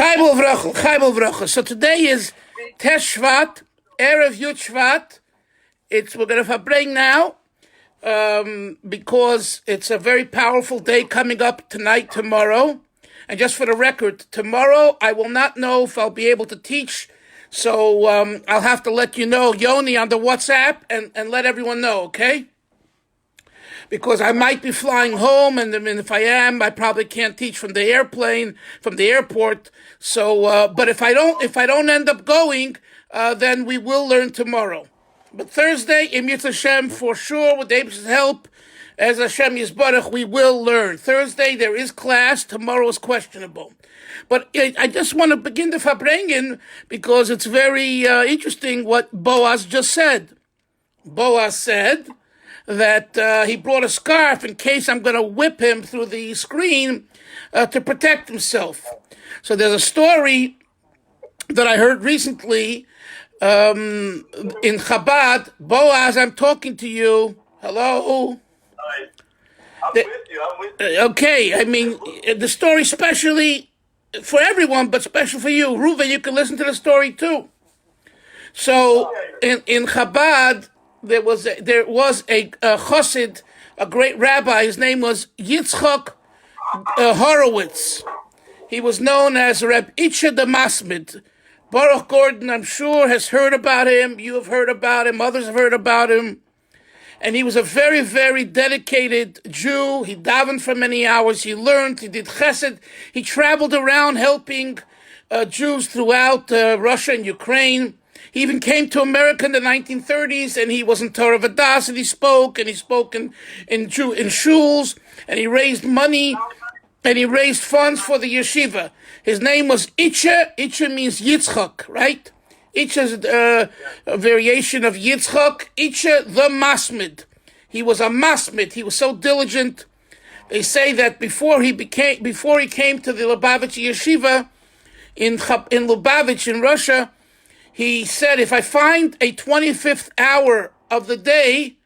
Chaim Dalfin. So today is Tesh Shevat, Erev Yud Shevat. We're going to Farbrengen now because it's a very powerful day coming up tonight, tomorrow. And just for the record, tomorrow I will not know if I'll be able to teach. So I'll have to let you know, Yoni, on the WhatsApp and let everyone know, okay? Because I might be flying home, and if I am, I probably can't teach from the airplane, from the airport. So, but if I don't end up going, then we will learn tomorrow. But Thursday, Im Yitz Hashem, for sure, with David's help, as Hashem Yisbarach, we will learn. Thursday, there is class. Tomorrow is questionable. But I just want to begin the Farbrengen because it's very interesting what Boaz just said. Boaz said that he brought a scarf in case I'm going to whip him through the screen to protect himself. So there's a story that I heard recently in Chabad. Boaz, I'm talking to you. Hello? Hi. I'm with you. Okay, I mean, the story especially for everyone, but special for you. Reuven, you can listen to the story too. So in Chabad, there was a chassid, a great rabbi. His name was Yitzchak Horowitz. He was known as Reb Itcha the Masmid. Baruch Gordon, I'm sure, has heard about him. You have heard about him. Others have heard about him. And he was a very, very dedicated Jew. He davened for many hours. He learned. He did chesed. He traveled around helping Jews throughout Russia and Ukraine. He even came to America in the 1930s, and he was in Torah Vadas, and he spoke in shuls, and he raised money, and he raised funds for the yeshiva. His name was Itcha. Itcha means Yitzchak, right? Itcha is a variation of Yitzchak. Itcha the Masmid. He was a Masmid. He was so diligent. They say that before he came to the Lubavitch yeshiva in Lubavitch in Russia, he said, if I find a 25th hour of the day,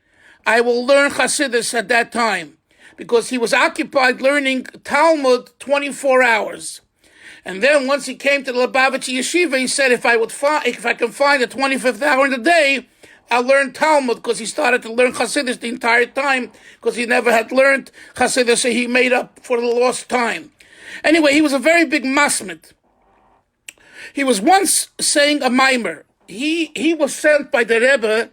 I will learn Chasidus at that time. Because he was occupied learning Talmud 24 hours. And then once he came to the Lubavitch Yeshiva, he said, if I can find a 25th hour in the day, I'll learn Talmud, because he started to learn Chasidus the entire time, because he never had learned Chasidus, so he made up for the lost time. Anyway, he was a very big masmid. He was once saying a mimer. He was sent by the Rebbe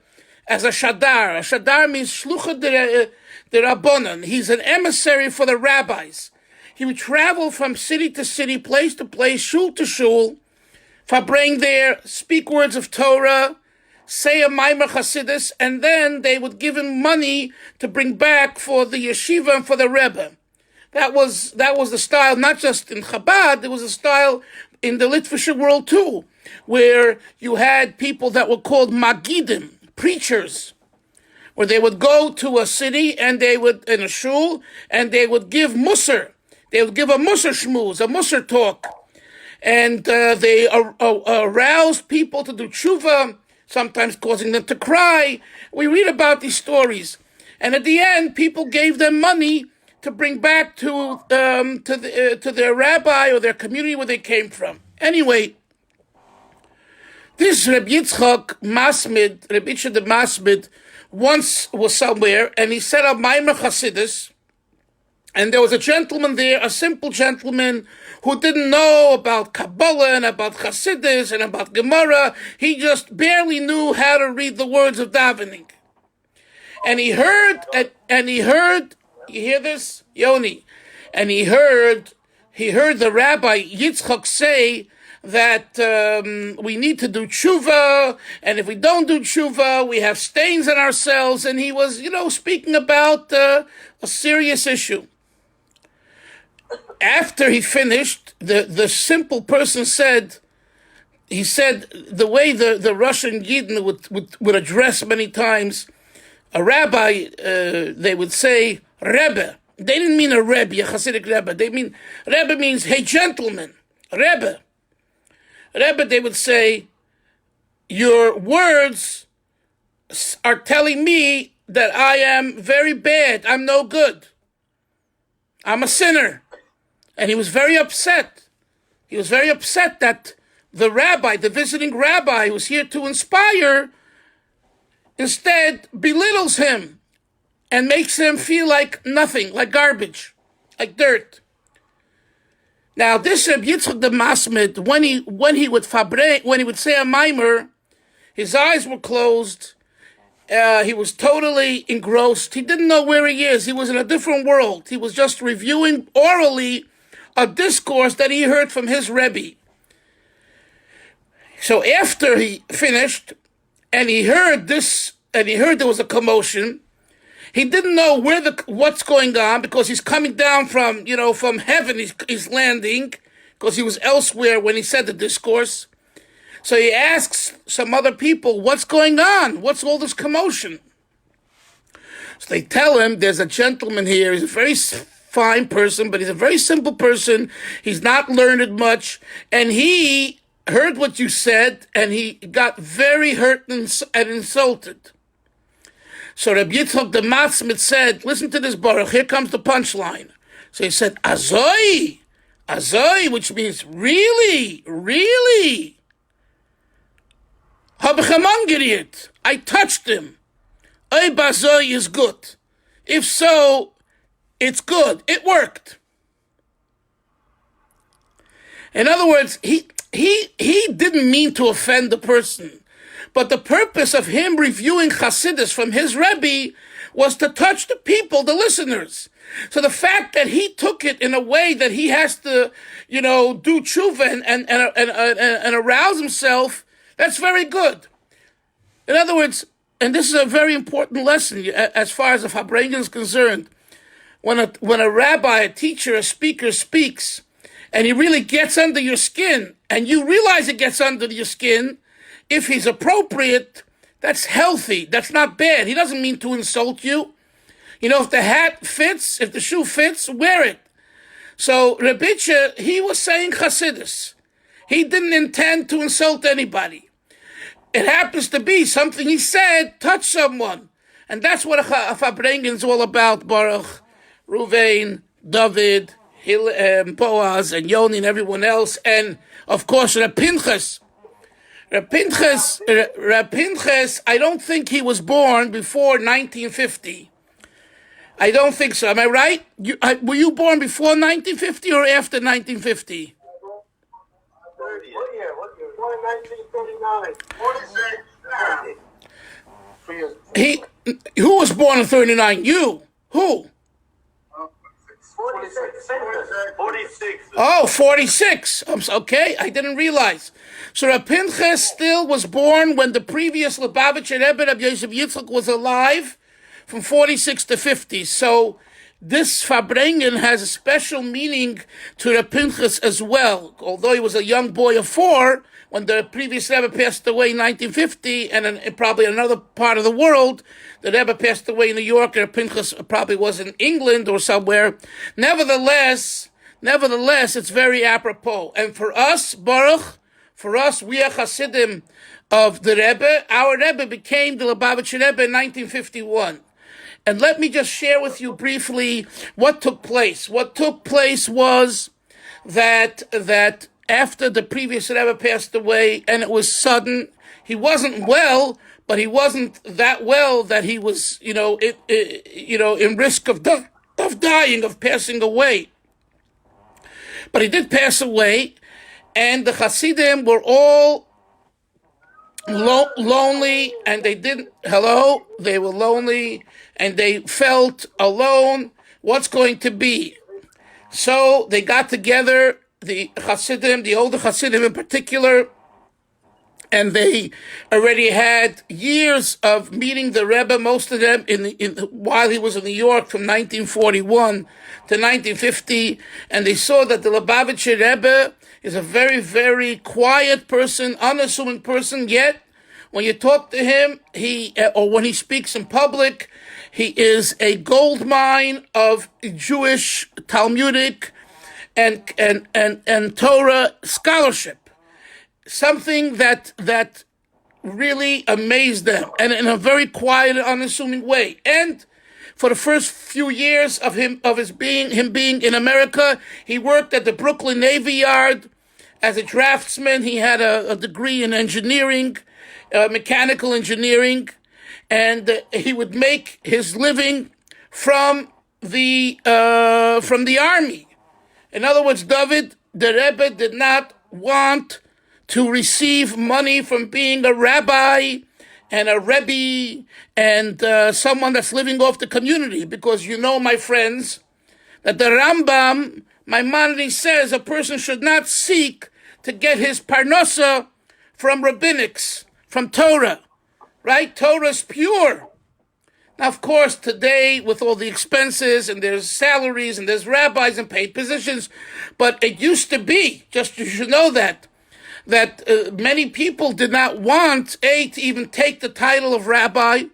as a shadar. A shadar means shlucha de Rabbanan. He's an emissary for the rabbis. He would travel from city to city, place to place, shul to shul, Farbrengen there, speak words of Torah, say a mimer Chasidus, and then they would give him money to bring back for the yeshiva and for the Rebbe. That was the style, not just in Chabad, it was a style in the Litvische world too, where you had people that were called Magidim, preachers, where they would go to a city and they would, in a shul, and they would give Musar. They would give a Musar shmooze, a Musar talk. And they aroused people to do tshuva, sometimes causing them to cry. We read about these stories. And at the end, people gave them money to bring back to their rabbi or their community where they came from. Anyway, this Reb Yitzchak Masmid, Reb Itcha the Masmid, once was somewhere, and he set up Maimer Chasidus, and there was a gentleman there, a simple gentleman, who didn't know about Kabbalah and about Chasidus and about Gemara. He just barely knew how to read the words of davening. And he heard, you hear this, Yoni? And he heard the Rabbi Yitzchak say that we need to do tshuva, and if we don't do tshuva, we have stains on ourselves. And he was, speaking about a serious issue. After he finished, the simple person said, the way the Russian Yidden would address many times a rabbi, they would say, Rebbe. They didn't mean a Rebbe, a Hasidic Rebbe. Rebbe means, hey, gentlemen, Rebbe. Rebbe, they would say, your words are telling me that I am very bad. I'm no good. I'm a sinner. And he was very upset. He was very upset that the rabbi, the visiting rabbi who was here to inspire, instead belittles him and makes him feel like nothing, like garbage, like dirt. Now, this Reb Yitzchak the Masmid, when he would say a mimer, his eyes were closed. He was totally engrossed. He didn't know where he is. He was in a different world. He was just reviewing orally a discourse that he heard from his Rebbe. So after he finished, and he heard this, and he heard there was a commotion, he didn't know what's going on because he's coming down from heaven. He's landing because he was elsewhere when he said the discourse. So he asks some other people, what's going on? What's all this commotion? So they tell him there's a gentleman here. He's a very fine person, but he's a very simple person. He's not learned much. And he heard what you said, and he got very hurt and insulted. So Reb Yitzchak the Matzmit said, listen to this, Baruch, here comes the punchline. So he said, Azoi, which means really, really. Hab ich ihm angeriert. I touched him. Oy bazoi is good. If so, it's good. It worked. In other words, he didn't mean to offend the person. But the purpose of him reviewing Chasidus from his Rebbe was to touch the people, the listeners. So the fact that he took it in a way that he has to, do tshuva and arouse himself, that's very good. In other words, and this is a very important lesson as far as the Farbrengen is concerned, when a rabbi, a teacher, a speaker speaks, and he really gets under your skin, and you realize it gets under your skin, if he's appropriate, that's healthy. That's not bad. He doesn't mean to insult you. If the hat fits, if the shoe fits, wear it. So Rebitcha, he was saying Chasidus. He didn't intend to insult anybody. It happens to be something he said touched someone. And that's what a Farbrengen is all about, Baruch, Ruvain, David, Boaz, and Yoni, and everyone else. And, of course, Reb Pinchas. Reb Pinchas, I don't think he was born before 1950. I don't think so. Am I right? Were you born before 1950 or after 1950? What year? Born in 1939. 46. Who was born in 39? You. Who? 46. Oh, 46. Okay, I didn't realize. So Reb Pinchas still was born when the previous Lubavitcher Rebbe, Reb Yosef Yitzchak, was alive, from 46 to 50. So this Farbrengen has a special meaning to Reb Pinchas as well. Although he was a young boy of 4 when the previous Rebbe passed away in 1950, and in probably another part of the world, the Rebbe passed away in New York, and Pinchas probably was in England or somewhere. Nevertheless, it's very apropos. And for us, Baruch, we are Hasidim of the Rebbe. Our Rebbe became the Lubavitcher Rebbe in 1951. And let me just share with you briefly what took place. What took place was that after the previous Rebbe passed away, and it was sudden, he wasn't well, but he wasn't that well that he was, in risk of dying, of passing away. But he did pass away, and the Hasidim were all lonely, and they were lonely, and they felt alone. What's going to be? So they got together, the Hasidim, the older Hasidim in particular, and they already had years of meeting the Rebbe, most of them while he was in New York from 1941 to 1950, and they saw that the Lubavitcher Rebbe is a very, very quiet person, unassuming person, yet when you talk to him, or when he speaks in public, he is a gold mine of Jewish, Talmudic, and Torah scholarship. Something that really amazed them, and in a very quiet and unassuming way. And for the first few years of him being in America, he worked at the Brooklyn Navy Yard As a draftsman, he had a degree in engineering, mechanical engineering, and he would make his living from the army. In other words, David, the Rebbe, did not want to receive money from being a rabbi and a rebbe and someone that's living off the community, because you know, my friends, that the Rambam, Maimonides, says a person should not seek to get his parnasa from rabbinics, from Torah, right? Torah is pure. Now, of course, today, with all the expenses, and there's salaries, and there's rabbis and paid positions, but it used to be, just you should know that many people did not want, A, to even take the title of rabbi,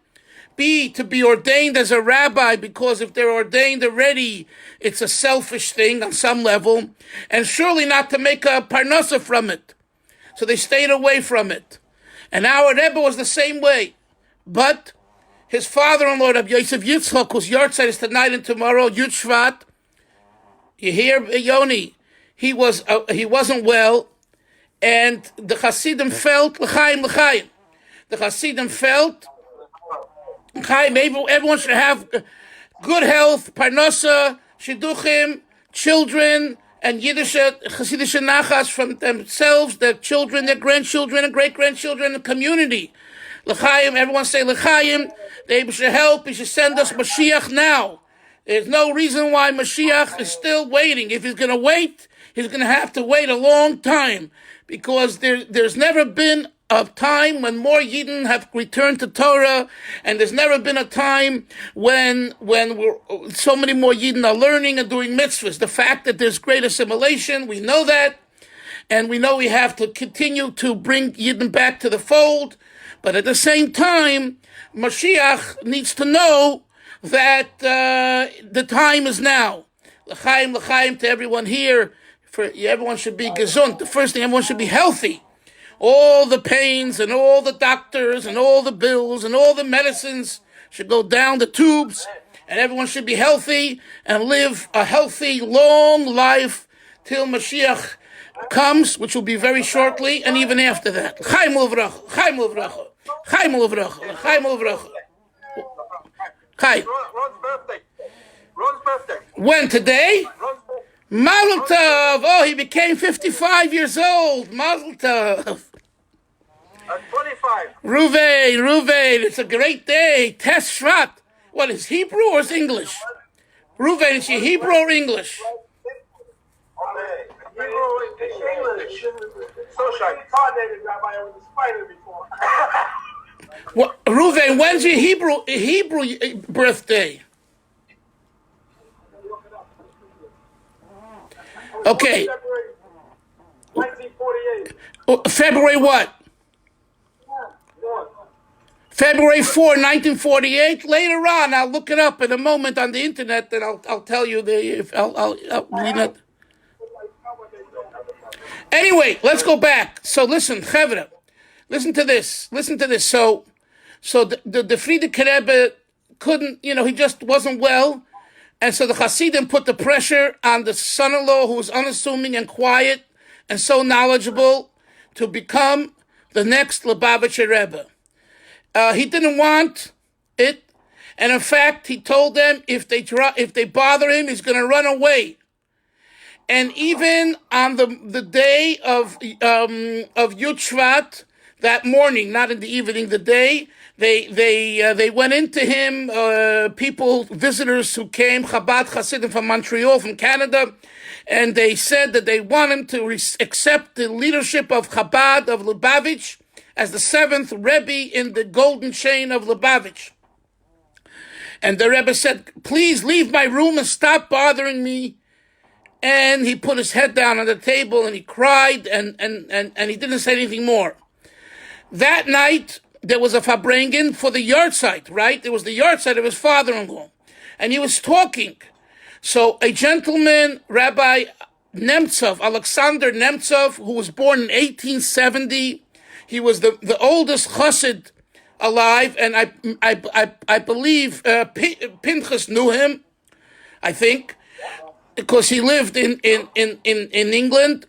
B, to be ordained as a rabbi, because if they're ordained already, it's a selfish thing on some level, and surely not to make a parnasa from it. So they stayed away from it. And our Rebbe was the same way. But his father-in-law, Rabbi Yosef Yitzchak, whose yahrzeit is tonight and tomorrow, Yud Shvat, you hear, Yoni, he wasn't well, and the Hasidim felt, l'chaim, the Hasidim felt, l'chaim, everyone should have good health, parnasa, shidduchim, children, and Yiddish Chasidus nachas from themselves, their children, their grandchildren, and great-grandchildren, the community. L'chaim, everyone say l'chaim. They should help. He should send us Mashiach now. There's no reason why Mashiach is still waiting. If he's going to wait, he's going to have to wait a long time, because there's never been a time when more Yidden have returned to Torah, and there's never been a time when so many more Yidden are learning and doing mitzvahs. The fact that there's great assimilation, we know that, and we know we have to continue to bring Yidden back to the fold, but at the same time, Mashiach needs to know that the time is now. L'chaim, l'chaim to everyone here. Everyone should be gesund. The first thing, everyone should be healthy. All the pains and all the doctors and all the bills and all the medicines should go down the tubes, and everyone should be healthy and live a healthy, long life till Mashiach comes, which will be very shortly, and even after that. Chaim uvracha, Chaim uvracha, Chaim uvracha, Chaim uvracha. Chaim. Ron's birthday. When, today? Mazel tov! Oh, he became 55 years old. Mazel tov. 25. Ruvain, it's a great day. Tes Shvat. What, is Hebrew or is English? Ruvain, is she Hebrew or English? English. So shy. What, Ruvain, when's your Hebrew birthday? Okay. 1948. February what? February 4, 1948. Later on, I'll look it up in a moment on the internet, and I'll tell you I'll read it. Anyway, let's go back. So listen, Chevra, listen to this. So the Frierdiker Rebbe couldn't, he just wasn't well. And so the Hasidim put the pressure on the son-in-law, who was unassuming and quiet and so knowledgeable, to become the next Lubavitcher Rebbe. He didn't want it, and in fact, he told them if they bother him, he's going to run away. And even on the day of Yud Shvat, that morning, not in the evening, the day, they went into him, visitors who came, Chabad Hasidim from Montreal, from Canada, and they said that they want him to accept the leadership of Chabad of Lubavitch as the 7th Rebbe in the golden chain of Lubavitch. And the Rebbe said, please leave my room and stop bothering me. And he put his head down on the table and he cried, and he didn't say anything more. That night, there was a Farbrengen for the yahrzeit, right? It was the yahrzeit of his father-in-law. And he was talking. So a gentleman, Rabbi Nemtsov, Alexander Nemtsov, who was born in 1870, he was the oldest chassid alive, and I believe Pinchas knew him, I think, because he lived in England.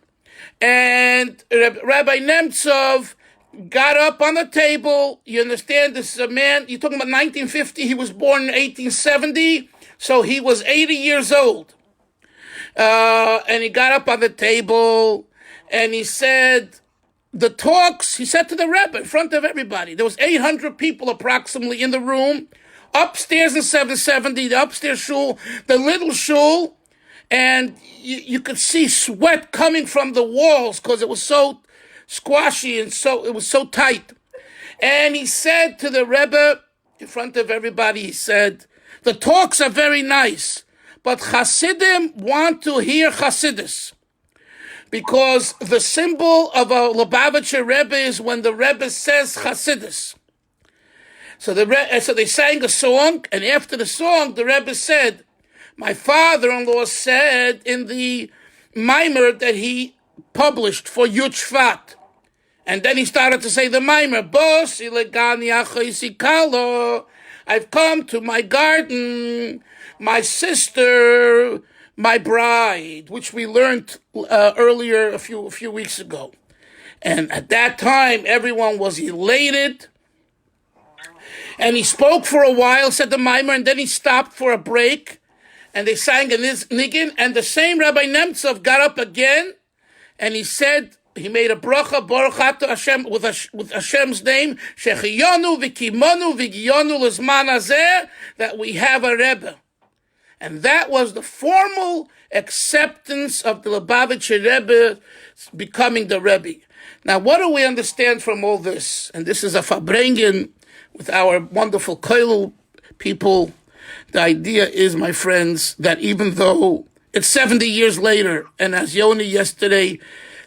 And Rabbi Nemtsov got up on the table. You understand, this is a man, you're talking about 1950, he was born in 1870, so he was 80 years old. And he got up on the table and he said, he said to the Rebbe in front of everybody, there was 800 people approximately in the room, upstairs in 770, the upstairs shul, the little shul, and you could see sweat coming from the walls because it was so squashy and it was so tight. And he said to the Rebbe in front of everybody, he said, the talks are very nice, but Hasidim want to hear Chasidus. Because the symbol of a Lubavitcher Rebbe is when the Rebbe says Chasidus. So they sang a song, and after the song, the Rebbe said, my father-in-law said in the mimer that he published for Yud Shevat. And then he started to say the mimer, Bos ilegani achoisikalo, I've come to my garden, my sister, my bride, which we learned earlier a few weeks ago. And at that time, everyone was elated. And he spoke for a while, said the mimer, and then he stopped for a break. And they sang a niggin, and the same Rabbi Nemtsov got up again, and he said, he made a bracha, Baruch Ato Hashem, with Hashem's name, Shechiyonu v'kimonu v'giyonu l'zman hazeh, that we have a Rebbe. And that was the formal acceptance of the Lubavitcher Rebbe becoming the Rebbe. Now, what do we understand from all this? And this is a Farbrengen with our wonderful Koilel people. The idea is, my friends, that even though it's 70 years later, and as Yoni yesterday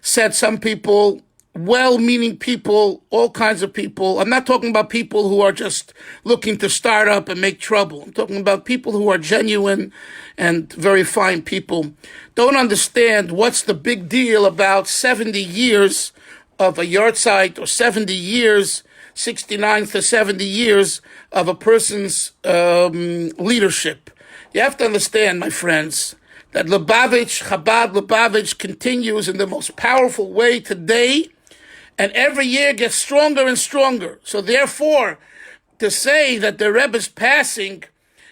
said, some people, well-meaning people, all kinds of people, I'm not talking about people who are just looking to start up and make trouble. I'm talking about people who are genuine and very fine people, don't understand what's the big deal about 70 years of a yahrzeit, or 70 years, 69 to 70 years of a person's leadership. You have to understand, my friends, that Chabad Lubavitch continues in the most powerful way today, and every year gets stronger and stronger. So therefore, to say that the Rebbe's passing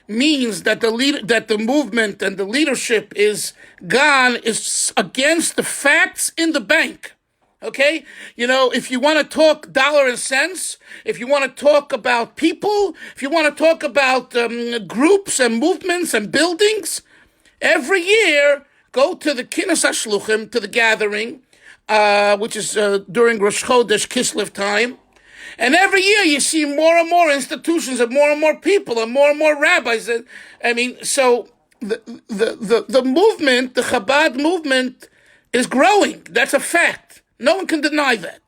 means that the movement and the leadership is gone is against the facts in the bank. Okay? You know, if you want to talk dollar and cents, if you want to talk about people, if you want to talk about groups and movements and buildings, every year, go to the Kinus HaShluchim, to the gathering, which is during Rosh Chodesh Kislev time. And every year you see more and more institutions and more people and more rabbis. So the movement, the Chabad movement, is growing. That's a fact. No one can deny that.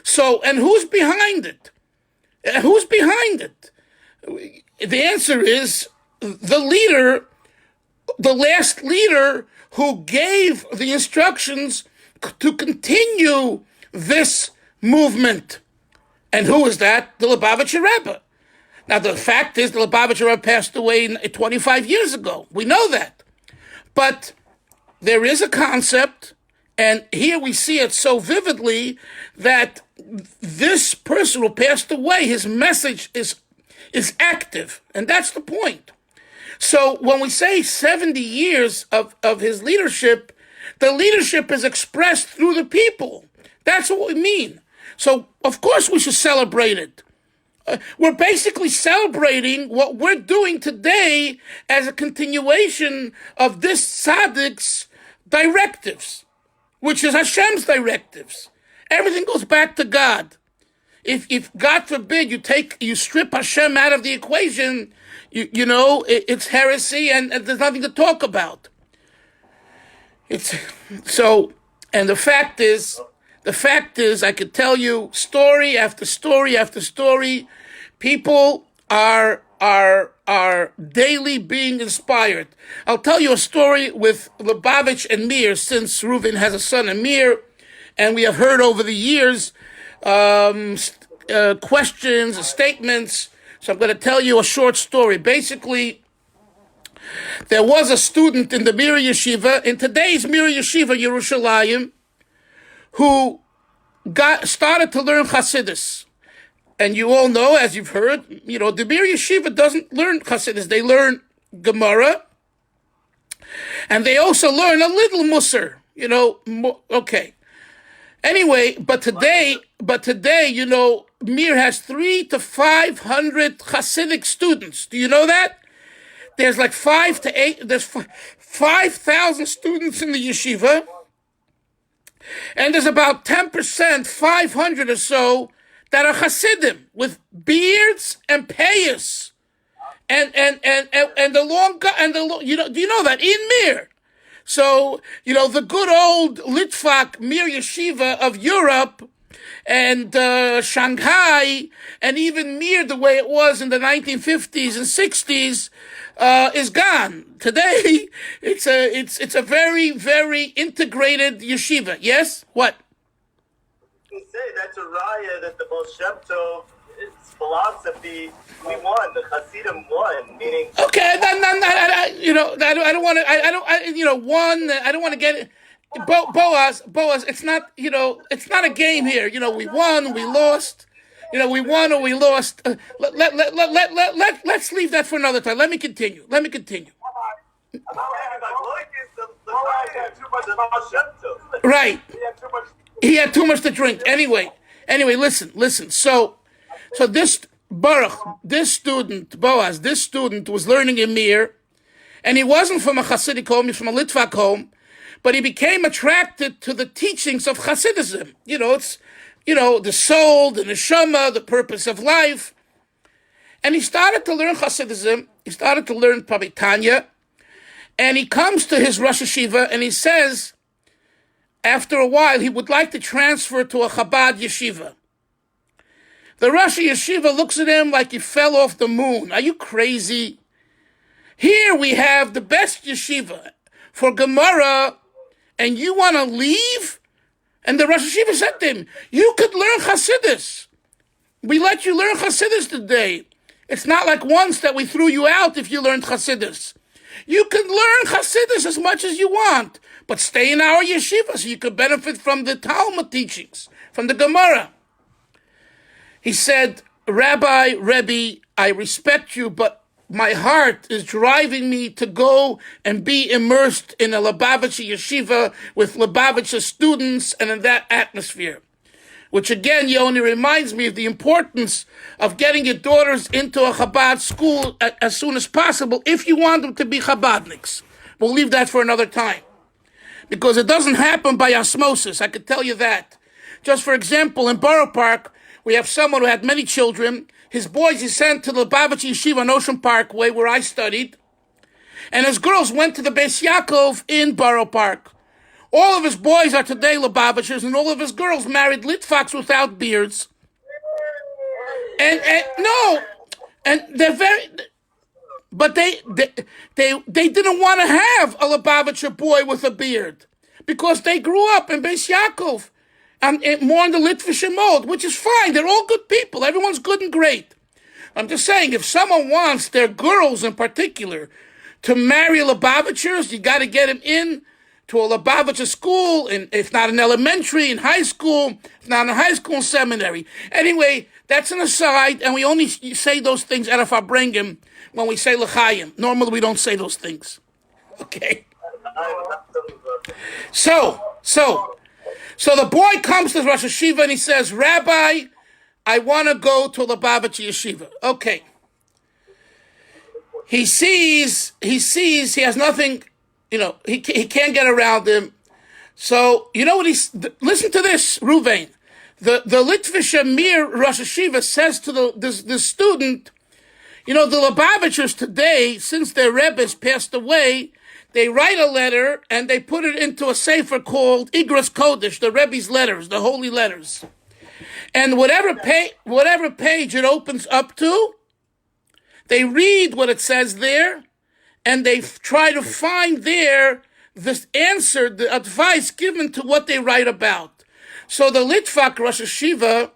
So, and who's behind it? Who's behind it? The answer is the leader, the last leader who gave the instructions to continue this movement. And who is that? The Lubavitcher Rebbe. Now, the fact is the Lubavitcher Rebbe passed away 25 years ago. We know that. But there is a concept, and here we see it so vividly, that this person who passed away, his message is active. And that's the point. So when we say 70 years of his leadership, the leadership is expressed through the people. That's what we mean. So, of course, we should celebrate it. We're basically celebrating what we're doing today as a continuation of this tzaddik's directives, which is Hashem's directives. Everything goes back to God. If God forbid you strip Hashem out of the equation, it's heresy and there's nothing to talk about. And the fact is, I could tell you story after story after story. People are daily being inspired. I'll tell you a story with Lubavitch and Mir, since Reuven has a son, Amir, and we have heard over the years questions, statements. So I'm going to tell you a short story. Basically, there was a student in the Mir Yeshiva, in today's Mir Yeshiva, Yerushalayim, who started to learn Chasidus. And you all know, as you've heard, the Bir Yeshiva doesn't learn Chasidus. They learn Gemara, and they also learn a little Musar. Okay. Anyway, but today, Mir has 300 to 500 Hasidic students. Do you know that? There's like 5,000 students in the yeshiva, and there's about 10%, 500 or so, that are Hasidim with beards and payas, and the long do you know that in Mir? So the good old Litvak Mir Yeshiva of Europe and Shanghai, and even Mir the way it was in the 1950s and 60s is gone. Today it's a very, very integrated yeshiva. Yes, what? Say that's a raya that the Baal Shem Tov, its philosophy, we won. The Hasidim won, meaning. Okay, I don't want to. I don't want to get it. Boaz. It's not. It's not a game here. We won, we lost. We won or we lost. Let's leave that for another time. Let me continue. Right. He had too much to drink. Anyway, listen. So this Baruch, this student, Boaz, was learning in Mir, and he wasn't from a Hasidic home, he's from a Litvak home, but he became attracted to the teachings of Hasidism. It's, the soul, the neshama, the purpose of life. And he started to learn Hasidism, he started to learn probably Tanya, and he comes to his Rosh Yeshiva and he says, after a while, he would like to transfer to a Chabad yeshiva. The Rosh Yeshiva looks at him like he fell off the moon. Are you crazy? Here we have the best yeshiva for Gemara, and you want to leave? And the Rosh Yeshiva said to him, you could learn Chasidus. We let you learn Chasidus today. It's not like once that we threw you out if you learned Chasidus. You can learn Chasidus as much as you want, but stay in our yeshiva so you could benefit from the Talmud teachings, from the Gemara. He said, Rebbe, I respect you, but my heart is driving me to go and be immersed in a Lubavitcher yeshiva with Lubavitcher students and in that atmosphere. Which again, Yoni, reminds me of the importance of getting your daughters into a Chabad school as soon as possible if you want them to be Chabadniks. We'll leave that for another time. Because it doesn't happen by osmosis, I can tell you that. Just for example, in Borough Park, we have someone who had many children. His boys he sent to the Lubavitcher Yeshiva on Ocean Parkway, where I studied. And his girls went to the Beis Yaakov in Borough Park. All of his boys are today Lubavitchers, and all of his girls married Litvaks without beards. And they're very... But they didn't want to have a Lubavitcher boy with a beard because they grew up in Beis Yaakov and more in the Litvischer mode, which is fine. They're all good people. Everyone's good and great. I'm just saying, if someone wants their girls in particular to marry Lubavitchers, you got to get them in to a Lubavitcher school, and if not in elementary, in high school, if not in high school, seminary. Anyway, that's an aside, and we only say those things out of Farbrengen when we say L'chaim. Normally we don't say those things. Okay? So the boy comes to Rosh Yeshiva and he says, Rabbi, I want to go to Lubavitcher Yeshiva. Okay. He sees, he has nothing, he can't get around him. So, you know what listen to this, Ruvain. The Litvischer Mir Rosh Yeshiva says to the student, the Lubavitchers today, since their Rebbe's passed away, they write a letter and they put it into a sefer called Igros Kodesh, the Rebbe's letters, the holy letters. And whatever page it opens up to, they read what it says there, and they try to find there this answer, the advice given to what they write about. So the Litvak Rosh Yeshiva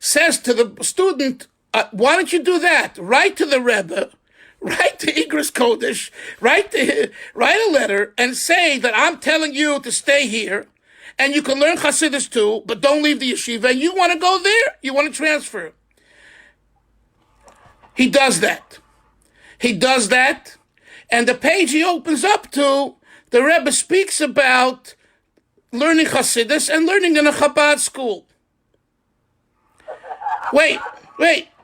says to the student, why don't you do that? Write to the Rebbe, write to Igros Kodesh, write a letter and say that I'm telling you to stay here, and you can learn Chasidus too, but don't leave the yeshiva, and you want to go there, you want to transfer. He does that. He does that, and the page he opens up to, the Rebbe speaks about learning Chasidus and learning in a Chabad school. Wait,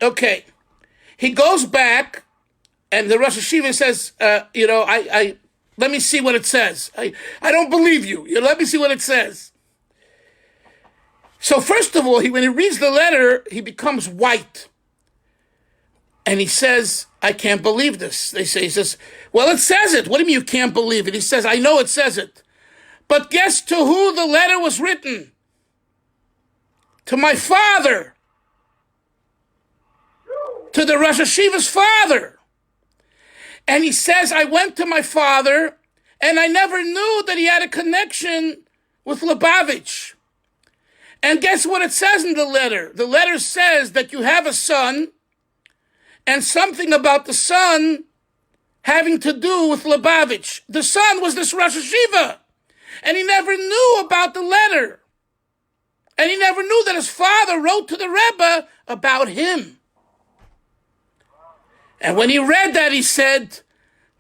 okay. He goes back, and the Rosh Hashiva says, I let me see what it says. I don't believe you. Let me see what it says. So first of all, when he reads the letter, he becomes white. And he says, I can't believe this. He says, well, it says it. What do you mean you can't believe it? He says, I know it says it. But guess to who the letter was written? To my father. To the Rosh Hashiva's father. And he says, I went to my father, and I never knew that he had a connection with Lubavitch. And guess what it says in the letter? The letter says that you have a son, and something about the son having to do with Lubavitch. The son was this Rosh Hashiva, and he never knew about the letter. And he never knew that his father wrote to the Rebbe about him. And when he read that, he said,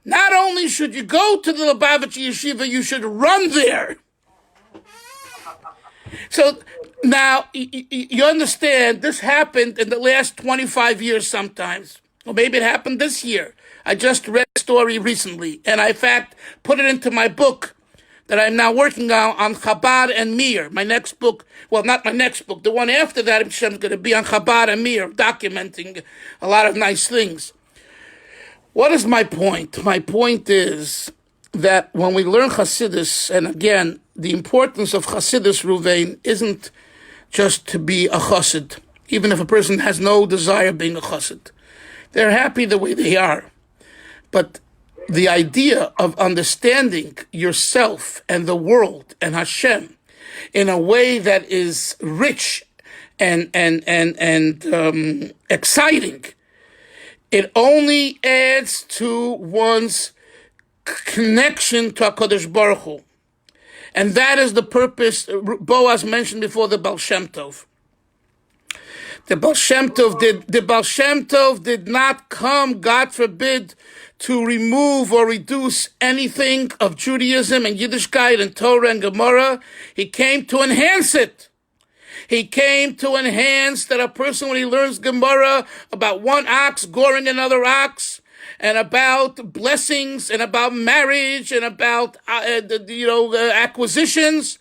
not only should you go to the Lubavitch Yeshiva, you should run there. So now, you understand, this happened in the last 25 years sometimes. Or maybe it happened this year. I just read a story recently, and I, in fact, put it into my book that I'm now working on Chabad and Mir. My next book, well, not my next book, the one after that, is going to be on Chabad and Mir, documenting a lot of nice things. What is my point? My point is that when we learn Chasidus, and again, the importance of Chasidus, Ruvain, isn't just to be a Chassid, even if a person has no desire of being a Chassid. They're happy the way they are. But the idea of understanding yourself and the world and Hashem in a way that is rich and exciting, it only adds to one's connection to HaKadosh Baruch Hu. And that is the purpose Boaz mentioned before, the Baal Shem Tov. The Baal Shem Tov did not come, God forbid, to remove or reduce anything of Judaism and Yiddishkeit and Torah and Gemara. He came to enhance it. He came to enhance that a person, when he learns Gemara about one ox goring another ox, and about blessings, and about marriage, and about acquisitions,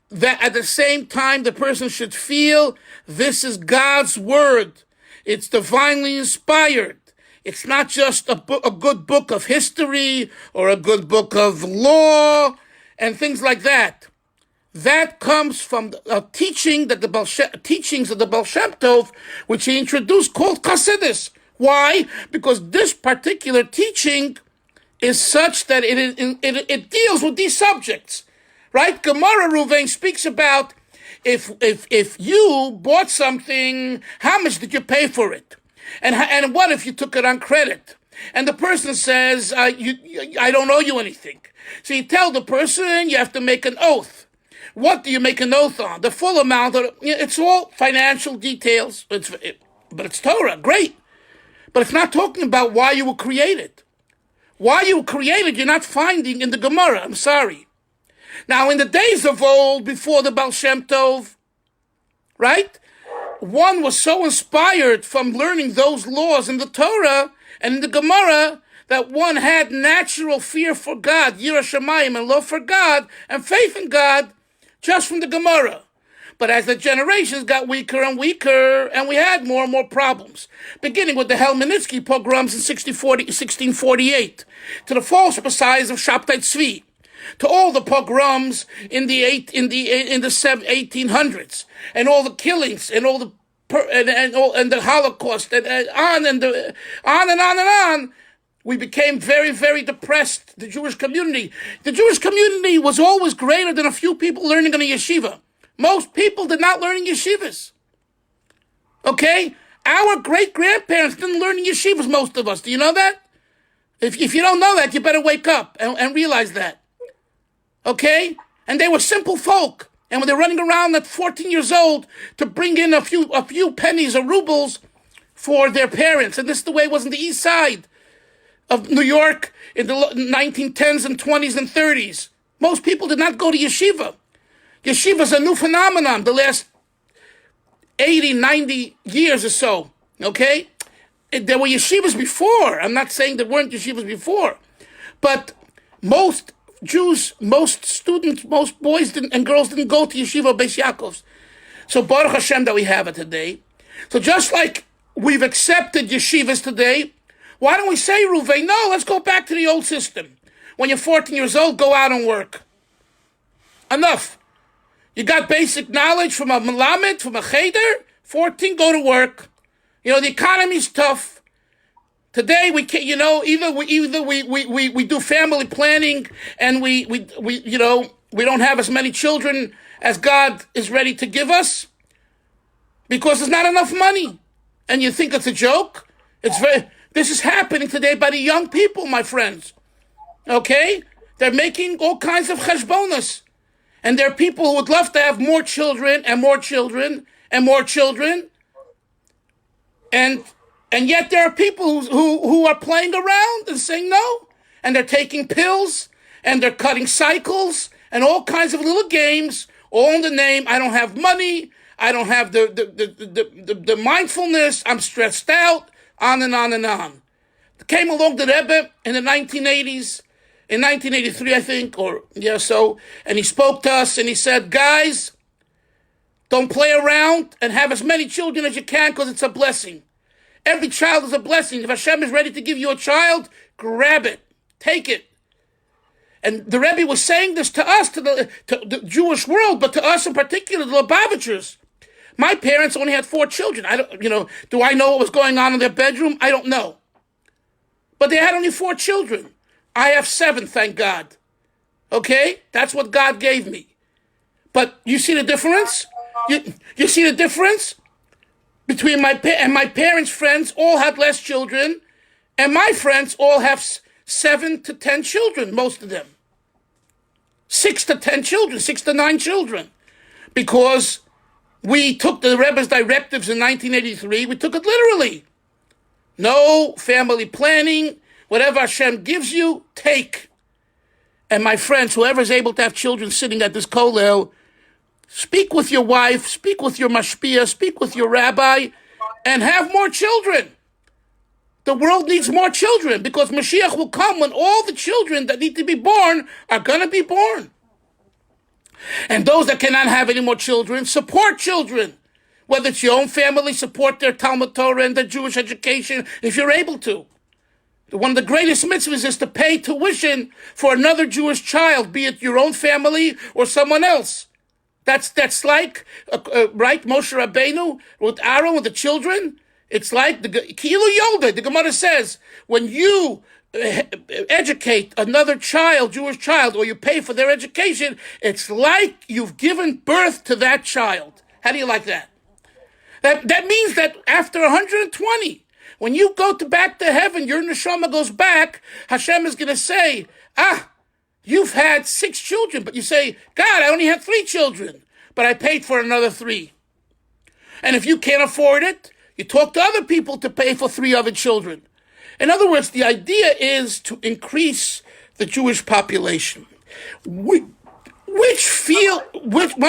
that at the same time the person should feel this is God's word. It's divinely inspired. It's not just a good book of history or a good book of law and things like that. That comes from a teaching that teachings of the Baal Shem Tov, which he introduced, called Chasidus. Why? Because this particular teaching is such that it deals with these subjects, right? Gemara, Ruvain, speaks about if you bought something, how much did you pay for it? And what if you took it on credit? And the person says, I don't owe you anything. So you tell the person you have to make an oath. What do you make an oath on? The full amount of it's all financial details. But it's Torah, great. But it's not talking about why you were created. Why you were created, you're not finding in the Gemara. I'm sorry. Now, in the days of old, before the Baal Shem Tov, right? One was so inspired from learning those laws in the Torah and in the Gemara that one had natural fear for God, Yirah Shamayim, and love for God, and faith in God, just from the Gemara. But as the generations got weaker and weaker, and we had more and more problems, beginning with the Helmenitsky pogroms in 1648, to the false messiahs of Shabtai Tzvi, to all the pogroms in the 1800s, and all the killings, and all the and the Holocaust, and on and on. We became very, very depressed. The Jewish community was always greater than a few people learning in a yeshiva. Most people did not learn in yeshivas. Okay? Our great-grandparents didn't learn in yeshivas, most of us. Do you know that? If you don't know that, you better wake up and realize that. Okay? And they were simple folk. And when they're running around at 14 years old to bring in a few pennies or rubles for their parents. And this is the way it was on the east side of New York in the 1910s and 20s and 30s. Most people did not go to yeshiva. Yeshiva is a new phenomenon the last 80, 90 years or so, okay? There were yeshivas before. I'm not saying there weren't yeshivas before. But most Jews, most students, most boys and girls didn't go to yeshiva Beis Yaakov's. So Baruch Hashem that we have it today. So just like we've accepted yeshivas today, why don't we say, Ruvain, no, let's go back to the old system. When you're 14 years old, go out and work. Enough. You got basic knowledge from a melamed, from a cheder, 14, go to work. You know, the economy's tough. Today we can't, either we do family planning and we don't have as many children as God is ready to give us because there's not enough money. And you think it's a joke? This is happening today by the young people, my friends. Okay? They're making all kinds of cheshbonos. And there are people who would love to have more children and more children and more children. And yet there are people who are playing around and saying no. And they're taking pills and they're cutting cycles and all kinds of little games, all in the name, I don't have money, I don't have the mindfulness, I'm stressed out, on and on and on. Came along the Rebbe in the 1980s, in 1983, I think, and he spoke to us and he said, guys, don't play around and have as many children as you can because it's a blessing. Every child is a blessing. If Hashem is ready to give you a child, grab it, take it. And the Rebbe was saying this to us, to the Jewish world, but to us in particular, the Lubavitchers. My parents only had 4 children. Do I know what was going on in their bedroom? I don't know. But they had only 4 children. I have 7, thank God. Okay? That's what God gave me. But you see the difference? You see the difference? Between my parents' friends all had less children, and my friends all have 7 to 10 children, most of them. 6 to 10 children, 6 to 9 children. Because we took the Rebbe's directives in 1983, we took it literally. No family planning, whatever Hashem gives you, take. And my friends, whoever is able to have children sitting at this kollel, speak with your wife, speak with your mashpia, speak with your rabbi, and have more children. The world needs more children because Mashiach will come when all the children that need to be born are going to be born. And those that cannot have any more children, support children. Whether it's your own family, support their Talmud Torah and their Jewish education if you're able to. One of the greatest mitzvahs is to pay tuition for another Jewish child, be it your own family or someone else. That's like, right, Moshe Rabbeinu with Aaron, with the children. It's like, Kilu Yolda, the Gemara says, when you educate another child, Jewish child, or you pay for their education, it's like you've given birth to that child. How do you like that? That means that after 120, when you go back to heaven, your neshama goes back, Hashem is going to say, you've had 6 children, but you say, God, I only had 3 children, but I paid for another 3. And if you can't afford it, you talk to other people to pay for 3 other children. In other words, the idea is to increase the Jewish population. One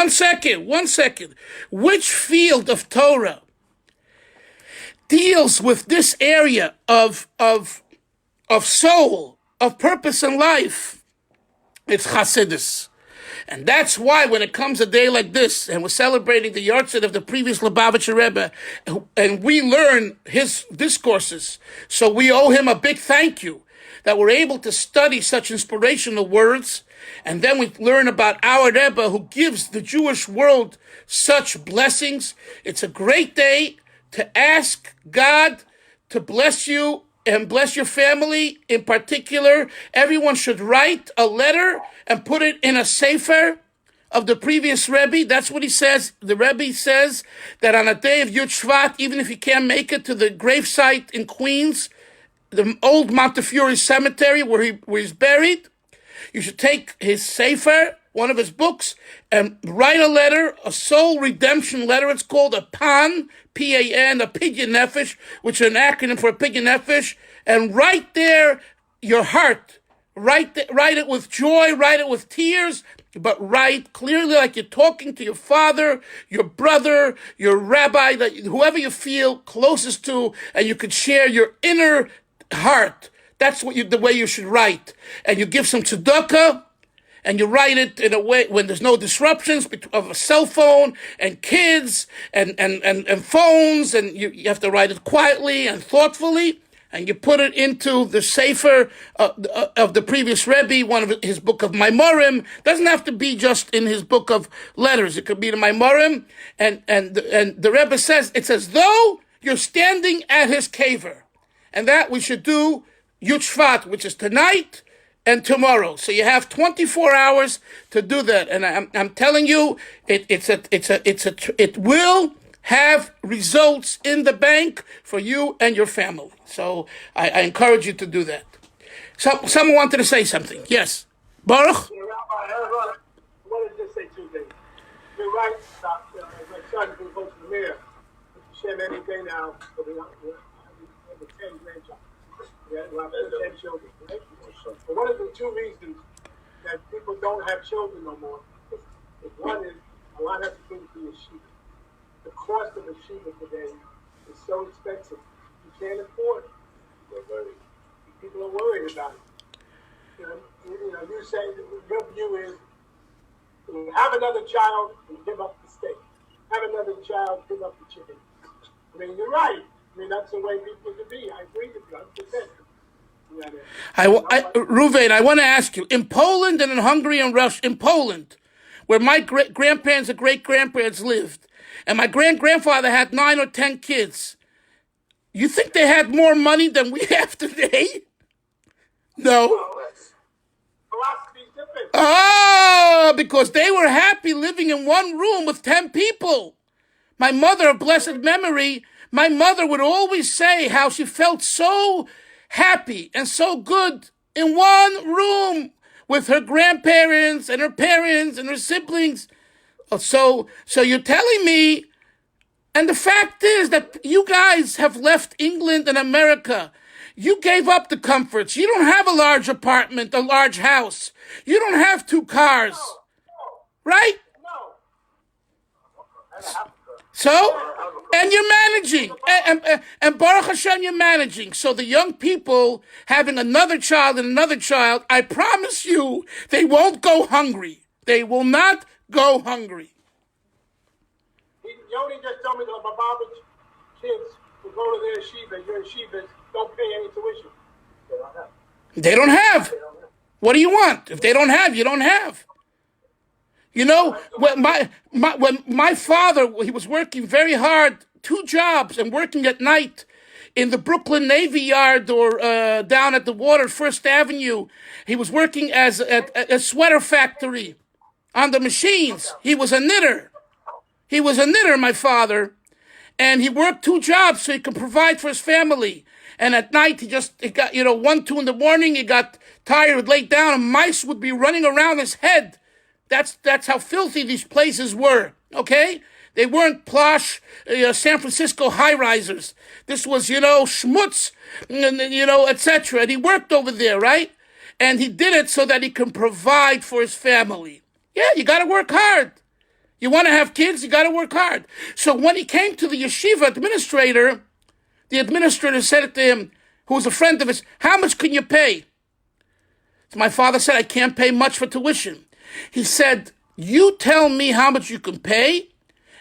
second. Which field of Torah deals with this area of soul, of purpose in life? It's Chasidus. And that's why when it comes a day like this, and we're celebrating the yahrzeit of the previous Lubavitcher Rebbe, and we learn his discourses, so we owe him a big thank you that we're able to study such inspirational words, and then we learn about our Rebbe who gives the Jewish world such blessings. It's a great day to ask God to bless you and bless your family. In particular, everyone should write a letter and put it in a sefer of the previous Rebbe. That's what he says. The Rebbe says that on a day of Yud Shevat, even if you can't make it to the gravesite in Queens, the old Montefiore cemetery where he's buried, you should take his sefer, one of his books, and write a letter, a soul redemption letter. It's called a PAN, P-A-N, a pidyon nefesh, which is an acronym for a pidyon nefesh, and write there your heart. Write it with joy, write it with tears, but write clearly like you're talking to your father, your brother, your rabbi, whoever you feel closest to, and you could share your inner heart. That's the way you should write. And you give some tzedakah, and you write it in a way when there's no disruptions of a cell phone and kids and phones, and you have to write it quietly and thoughtfully, and you put it into the sefer of the previous Rebbe, one of his book of Maimorim. Doesn't have to be just in his book of letters. It could be the Maimorim, and the Rebbe says it's as though you're standing at his kever, and that we should do Yud Shvat, which is tonight and tomorrow. So you have 24 hours to do that, and I'm telling you, it will have results in the bank for you and your family. So I encourage you to do that. So someone wanted to say something. Yes, Baruch. Yeah, Rabbi, I wanted to just say two things. You're right, my son who goes to the mayor, Hashem any day now, so we have 10 grandchildren. We have 10 children, right? But one of the two reasons that people don't have children no more is one is a lot has to do with the yeshiva. The cost of a yeshiva today is so expensive. You can't afford it. People are worried about it. You say your view is have another child and give up the steak. Have another child, give up the chicken. I mean, you're right. I mean, that's the way people should be. I agree with you. Ruvain, I want to ask you, in Poland and in Hungary and Russia, in Poland, where my grandparents and great-grandparents lived, and my great-grandfather had 9 or 10 kids, you think they had more money than we have today? No. Philosophy's different. Oh, because they were happy living in one room with 10 people. My mother, of blessed memory, my mother would always say how she felt so happy and so good in one room with her grandparents and her parents and her siblings. So you're telling me, and the fact is that you guys have left England and America. You gave up the comforts. You don't have a large apartment, a large house. You don't have 2 cars. Right? So, and you're managing, and Baruch Hashem, you're managing. So the young people having another child and another child, I promise you, they won't go hungry. They will not go hungry. Yoni just told me that Baba's kids who go to their yeshiva, your yeshivas, don't pay any tuition. They don't have. What do you want? If they don't have, you don't have. You know, when my father, he was working very hard, 2 jobs, and working at night in the Brooklyn Navy Yard or down at the water, First Avenue. He was working at a sweater factory on the machines. He was a knitter. My father. And he worked 2 jobs so he could provide for his family. And at night, he got, 1, 2 in the morning, he got tired, would lay down, and mice would be running around his head. That's how filthy these places were, okay? They weren't plush San Francisco high-risers. This was, schmutz, etc. And he worked over there, right? And he did it so that he can provide for his family. Yeah, you got to work hard. You want to have kids, you got to work hard. So when he came to the yeshiva administrator, the administrator said to him, who was a friend of his, how much can you pay? So my father said, I can't pay much for tuition. He said, you tell me how much you can pay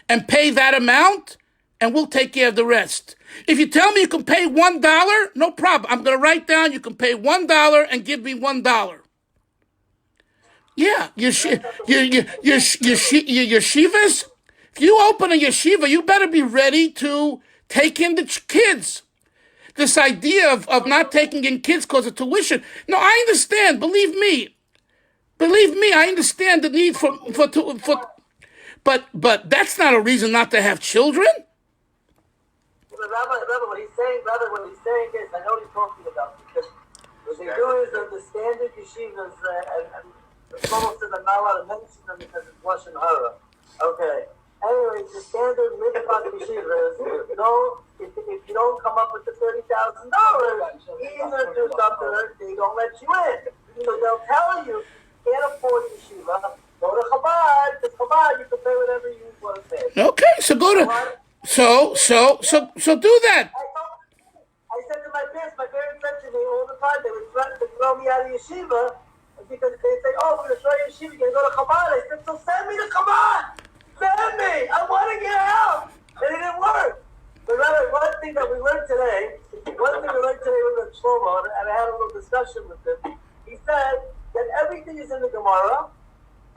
and pay that amount, and we'll take care of the rest. If you tell me you can pay $1, no problem. I'm going to write down you can pay $1 and give me $1. Yeah, your yeshivas, if you open a yeshiva, you better be ready to take in the kids. This idea of not taking in kids because of tuition. No, I understand. Believe me, I understand the need for but that's not a reason not to have children. But Rabbi, what he's saying is, I know what he's talking about, because what they do is the standard yeshivas, and Shlomo says I'm not allowed to mention them because it's Lashon Hara. Okay. Anyways, the standard mitzvah yeshiva is if you don't come up with the $30,000, either do something or they don't let you in. So they'll tell you, you can't afford yeshiva, go to Chabad, because Chabad you can pay whatever you want to pay. Okay, so go to so do that. I said to my parents said to me all the time, they would threaten to throw me out of yeshiva because they'd say, oh, we're going to throw you yeshiva, you're going to go to Chabad. I said, so send me to Chabad. Send me. I want to get out. And it didn't work. But rather, one thing that we learned today with Shlomo, and I had a little discussion with him, he said that everything is in the Gemara,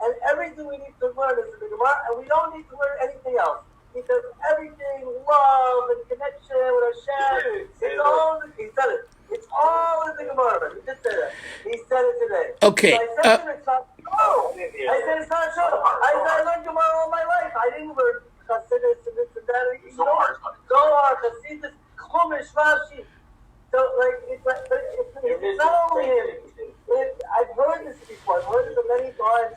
and everything we need to learn is in the Gemara, and we don't need to learn anything else. Because everything, love and connection with Hashem, it's all, he said it. It's all in the Gemara. He did say that. He said it today. Okay. So I said to him, it's not true. I said it's not true. I said I learned Gemara all my life. I didn't learn Chasidus and this and that. Zohar, Chasidus, Chumash, Rashi. So it's not only him. I've heard this before. I've heard it many times.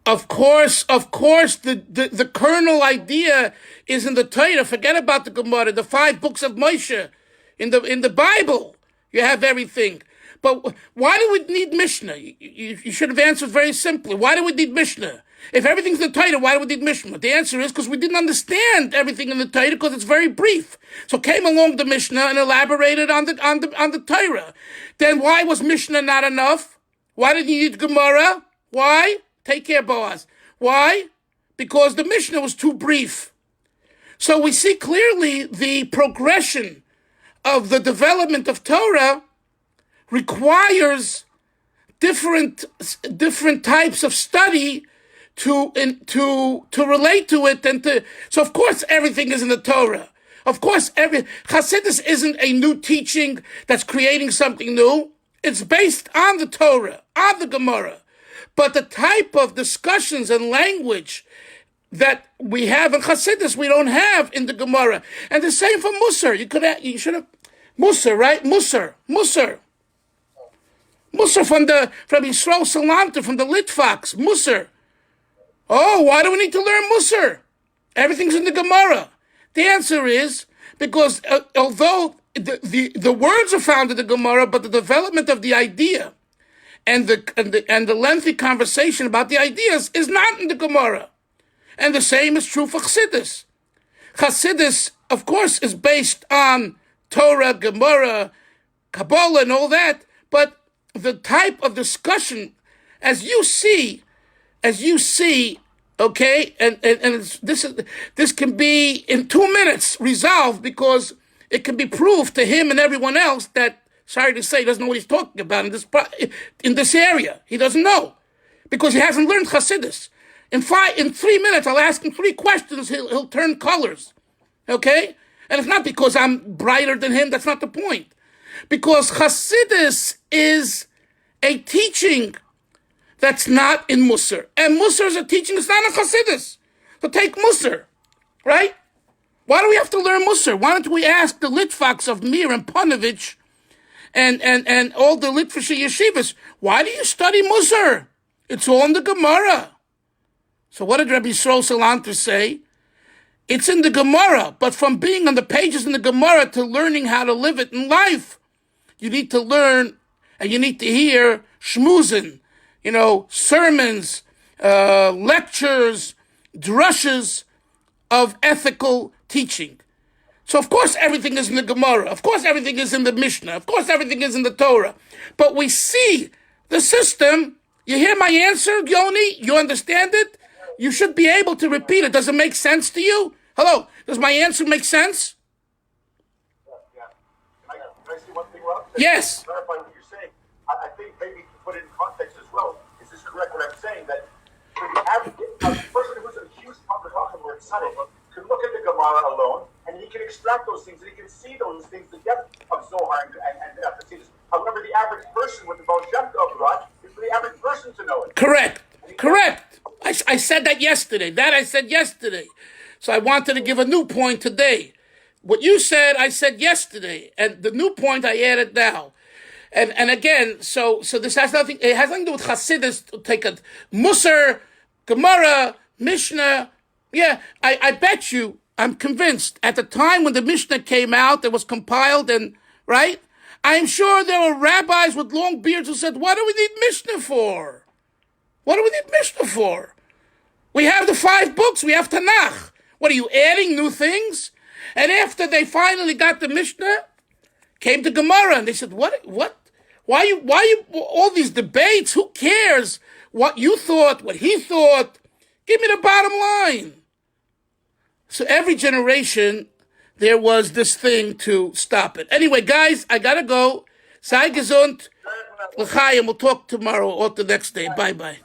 Of course, the kernel idea is in the Torah. Forget about the Gemara, the 5 books of Moshe. In the Bible, you have everything. But why do we need Mishnah? You should have answered very simply. Why do we need Mishnah? If everything's in the Torah, why do we need Mishnah? The answer is because we didn't understand everything in the Torah because it's very brief. So came along the Mishnah and elaborated on the Torah. Then why was Mishnah not enough? Why did you need Gemara? Why? Take care, Boaz. Why? Because the Mishnah was too brief. So we see clearly the progression of the development of Torah requires different types of study to relate to it so of course everything is in the Torah. Of course Chasidus isn't a new teaching that's creating something new. It's based on the Torah, on the Gemara. But the type of discussions and language that we have in Chasidus, we don't have in the Gemara. And the same for Musar. You should have Musar, right? Musar from Yisrael Salanter, from the Litvaks, Musar. Oh, why do we need to learn Musar? Everything's in the Gemara. The answer is because although the words are found in the Gemara, but the development of the idea and the lengthy conversation about the ideas is not in the Gemara. And the same is true for Chasidus. Chasidus, of course, is based on Torah, Gemara, Kabbalah, and all that, but the type of discussion, as you see, okay, and this can be in 2 minutes resolved because it can be proved to him and everyone else that, sorry to say, he doesn't know what he's talking about in this area. He doesn't know because he hasn't learned Chasidus. In 3 minutes, I'll ask him 3 questions. He'll turn colors, okay? And it's not because I'm brighter than him. That's not the point. Because Chasidus is a teaching that's not in Musar. And Musar is a teaching that's not in Chasidus. So take Musar, right? Why do we have to learn Musar? Why don't we ask the Litvaks of Mir and Panovich and all the Litvish yeshivas, why do you study Musar? It's all in the Gemara. So what did Rabbi Yisrael Salanter say? It's in the Gemara, but from being on the pages in the Gemara to learning how to live it in life, you need to learn and you need to hear shmuzin, sermons, lectures, drushes of ethical teaching. So of course everything is in the Gemara. Of course everything is in the Mishnah. Of course everything is in the Torah. But we see the system. You hear my answer, Yoni? You understand it? You should be able to repeat it. Does it make sense to you? Hello? Does my answer make sense? Yeah. Can I say one thing, Rob? Yes. To clarify what you're saying, I think maybe to put it in context as well, is this correct what I'm saying? That for the average person who's a huge Talmud or Tzaddik can look at the Gemara alone, and he can extract those things, and he can see those things, the depth of Zohar and Chasidus. However, the average person with the Baal Shem Tov Raj is for the average person to know it. Correct. I said that yesterday. So I wanted to give a new point today. What you said, I said yesterday. And the new point I added now. And again, so this has nothing. It has nothing to do with Chasidus. To take a Musar, Gemara, Mishnah. Yeah, I bet you. I'm convinced. At the time when the Mishnah came out, it was compiled and right. I'm sure there were rabbis with long beards who said, "What do we need Mishnah for? What do we need Mishnah for? We have the 5 books. We have Tanakh. What are you adding new things?" And after they finally got the Mishnah, came to Gemara and they said, "What? Why you all these debates? Who cares what you thought? What he thought? Give me the bottom line." So every generation, there was this thing to stop it. Anyway, guys, I gotta go. Sei gesund. L'chaim. We'll talk tomorrow or the next day. Bye-bye.